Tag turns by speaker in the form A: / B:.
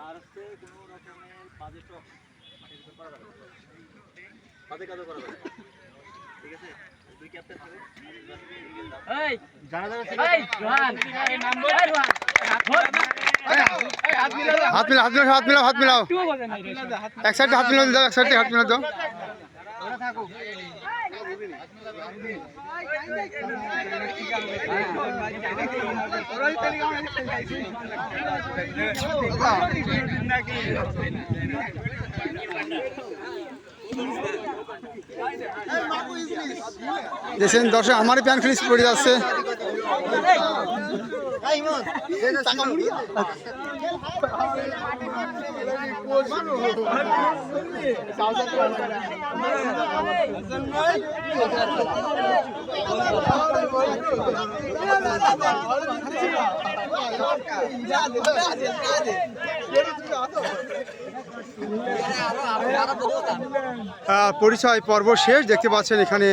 A: আর হচ্ছে কোনো রকমের বাজে টক করা যাবে বাজে কাজও করা যাবে ঠিক আছে দুই ক্যাপ্টেন হবে এই জানা যাবে এই রোহান এই নাম্বার রোহান
B: হাত মিলাও এক সাইডে হাত মিলাও দাও এক সাইডে হাত মিলাও দাও দেখছেন দর্শক আমারই প্যান ফিনিশ পড়ে যাচ্ছে পরিচয় পর্ব শেষ দেখতে পাচ্ছেন এখানে